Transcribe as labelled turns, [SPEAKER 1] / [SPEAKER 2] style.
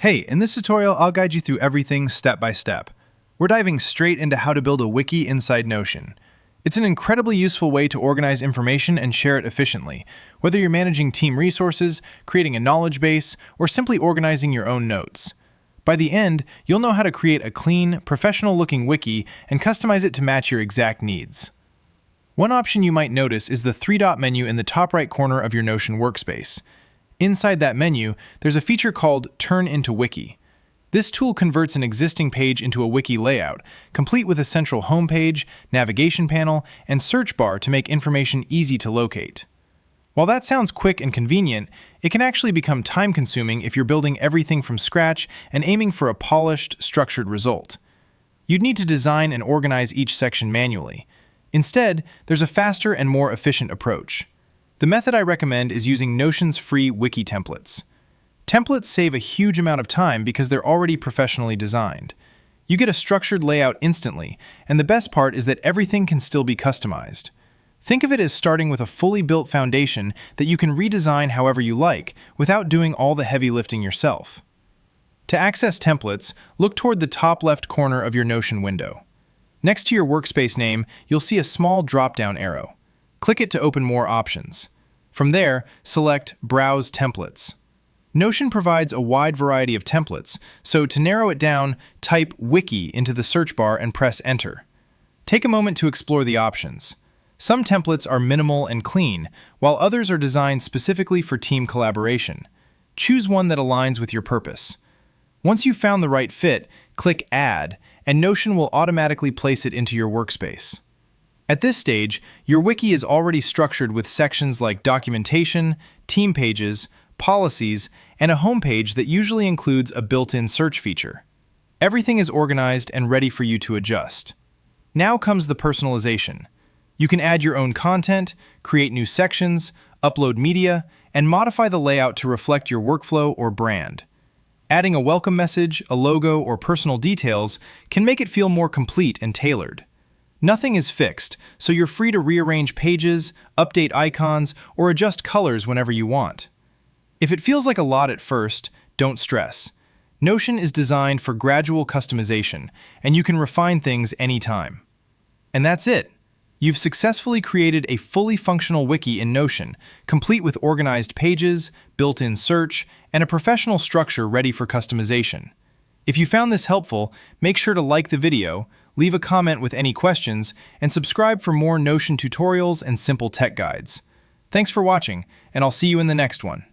[SPEAKER 1] Hey, in this tutorial, I'll guide you through everything step by step. We're diving straight into how to build a wiki inside Notion. It's an incredibly useful way to organize information and share it efficiently, whether you're managing team resources, creating a knowledge base, or simply organizing your own notes. By the end, you'll know how to create a clean, professional-looking wiki and customize it to match your exact needs. One option you might notice is the three-dot menu in the top right corner of your Notion workspace. Inside that menu, there's a feature called Turn into Wiki. This tool converts an existing page into a wiki layout, complete with a central homepage, navigation panel, and search bar to make information easy to locate. While that sounds quick and convenient, it can actually become time-consuming if you're building everything from scratch and aiming for a polished, structured result. You'd need to design and organize each section manually. Instead, there's a faster and more efficient approach. The method I recommend is using Notion's free wiki templates. Templates save a huge amount of time because they're already professionally designed. You get a structured layout instantly, and the best part is that everything can still be customized. Think of it as starting with a fully built foundation that you can redesign however you like without doing all the heavy lifting yourself. To access templates, look toward the top left corner of your Notion window. Next to your workspace name, you'll see a small drop-down arrow. Click it to open more options. From there, select Browse Templates. Notion provides a wide variety of templates, so to narrow it down, type Wiki into the search bar and press Enter. Take a moment to explore the options. Some templates are minimal and clean, while others are designed specifically for team collaboration. Choose one that aligns with your purpose. Once you've found the right fit, click Add, and Notion will automatically place it into your workspace. At this stage, your wiki is already structured with sections like documentation, team pages, policies, and a homepage that usually includes a built-in search feature. Everything is organized and ready for you to adjust. Now comes the personalization. You can add your own content, create new sections, upload media, and modify the layout to reflect your workflow or brand. Adding a welcome message, a logo, or personal details can make it feel more complete and tailored. Nothing is fixed, so you're free to rearrange pages, update icons, or adjust colors whenever you want. If it feels like a lot at first, don't stress. Notion is designed for gradual customization, and you can refine things anytime. And that's it. You've successfully created a fully functional wiki in Notion, complete with organized pages, built-in search, and a professional structure ready for customization. If you found this helpful, make sure to like the video, leave a comment with any questions, and subscribe for more Notion tutorials and simple tech guides. Thanks for watching, and I'll see you in the next one.